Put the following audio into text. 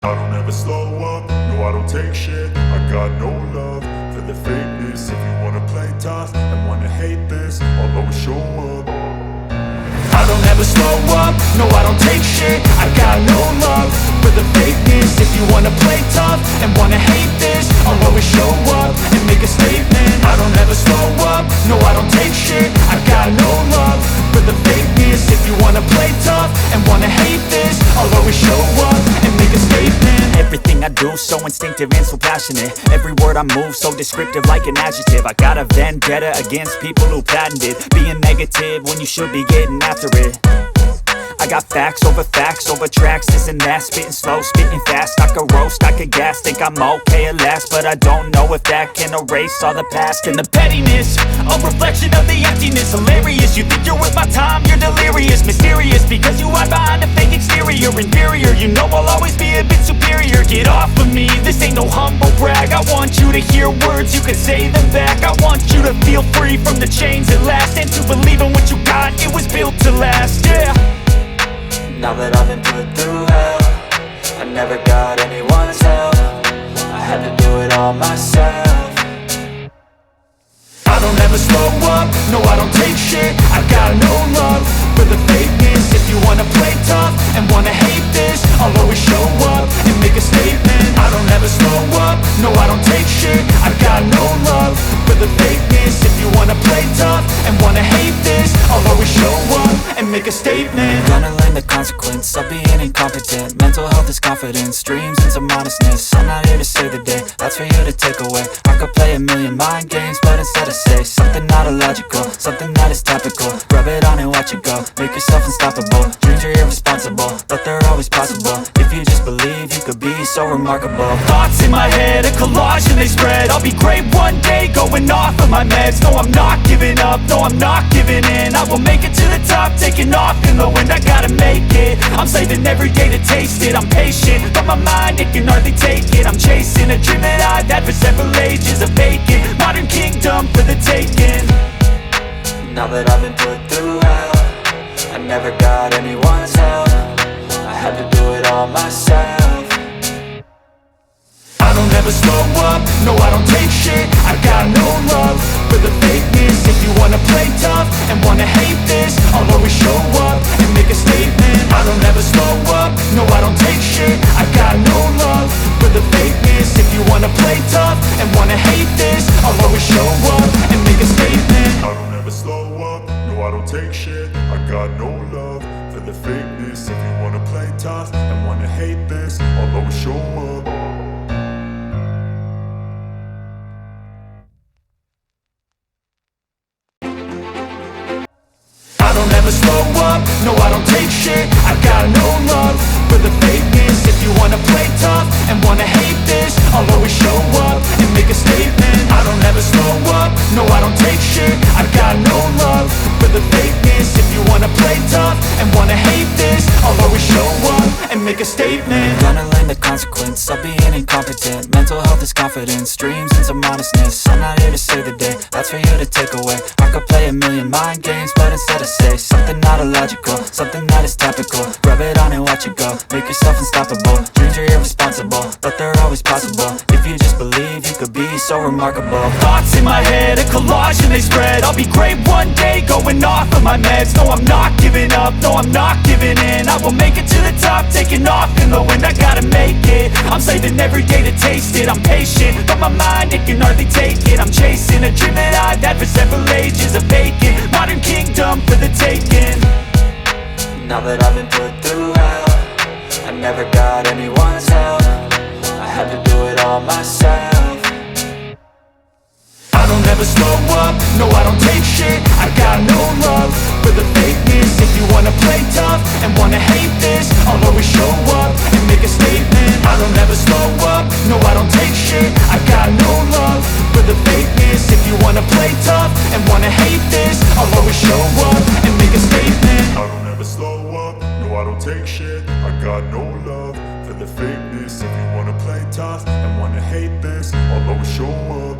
I don't ever slow up, no I don't take shit. I got no love for the fakeness. If you wanna play tough and wanna hate this, I'll always show up. I don't ever slow up, no I don't take shit. I got no love for the fakeness. If you wanna play tough and wanna hate this, I'll always show up and make a statement. I don't ever slow up, no I don't take shit. I got no love for the fakeness. If you wanna play tough and wanna hate this, I'll always show up and make a statement. Everything I do so instinctive and so passionate. Every word I move so descriptive like an adjective. I got a vendetta against people who patented being negative when you should be getting after it. I got facts over tracks, this and that. Spitting slow, spitting fast, I could roast, I could gas. Think I'm okay at last, but I don't know if that can erase all the past. And the pettiness, a reflection of the emptiness. Hilarious, you think you're worth my time, you're delirious. Mysterious, because you hide behind a fake exterior. Inferior, you know I'll always be a bit superior. Get off of me, this ain't no humble brag. I want you to hear words, you can say them back. I want you to feel free from the chains at last, and to believe in what you got, it was built to last, yeah. Now that I've been put through hell, I never got anyone's help. I had to do it all myself. I don't ever slow up, no I don't take shit. I got no love for the fakeness. If you wanna play tough and wanna hate this, I'll always show up and make a statement. I don't ever slow up, no I don't take shit. I got no love for the fakeness. If you wanna play tough and wanna hate this, I'll always show up and make a statement. Gonna learn the consequence of being incompetent. Mental health is confidence, dreams and some honestness. I'm not here to save the day, that's for you to take away. I could play a million mind games, but instead I say something not illogical, something that is topical. Rub it on and watch it go, make yourself unstoppable. Dreams are irresponsible, but they're always possible. If you just believe, you could be so remarkable. Thoughts in my head, a collage and they spread. I'll be great one day, going off of my meds. No, I'm not giving up, no, I'm not giving in. I will make it to the top, taking off in the wind. I gotta make it, I'm saving every day to taste it. I'm patient, but my mind, it can hardly take it. I'm chasing a dream that I've had for several ages. A vacant, modern kingdom for the taking. Now that I've been put through hell, I never got anyone's help. I had to do it all myself. I don't ever slow up, no I don't take shit. I got no love for the fakeness. If you wanna play tough and wanna hate this, I'll always show up and make a statement. I don't ever slow up, no I don't take shit. I got no love for the fakeness. If you wanna play tough and wanna hate this, I'll always show up and make a statement. I don't ever slow up, no I don't take shit. I got no love for the fakeness. If you wanna play tough and wanna hate this, I'll always show up. I don't ever slow up, no I don't take shit. I got no love for the fakeness. If you wanna play tough and wanna hate this, I'll always show up and make a statement. I don't ever slow up, no I don't take shit. I got no love for the fakeness. If you wanna play tough and wanna hate this, I'll always show up and make a statement. Gonna learn the consequence of being incompetent. Mental health is confidence, dreams and some honestness. I'm not here to save the day, that's for you to take away. I could play a million mind games, but instead I say something not illogical, something that is topical. Rub it on and watch it go, make yourself unstoppable. Dreams are irresponsible, but they're always possible. If you just believe, you could be so remarkable. Thoughts in my head, a collage and they spread. I'll be great one day, going off of my meds. No, I'm not giving up, no, I'm not giving in. I will make it to the top, taking off in the wind. I gotta make it, I'm saving every day to taste it. I'm patient, but my mind, it can hardly take it. I'm chasing a dream that I've had for several ages. A vacant, modern kingdom for the taking. Now that I've been put through hell, I never got anyone's help. I had to do it all myself. I don't ever slow up, no I don't take shit. I got no love for the fakeness. If you wanna play tough and wanna hate this, I'll always show up and make a statement. I don't ever slow up, no I don't take shit. I got no love for the fakeness. If you wanna play tough and wanna hate this, I'll always show up and make a statement. I don't ever slow up, no I don't take shit. I got no love for the fakeness. If you wanna play tough and wanna hate this, I'll always show up.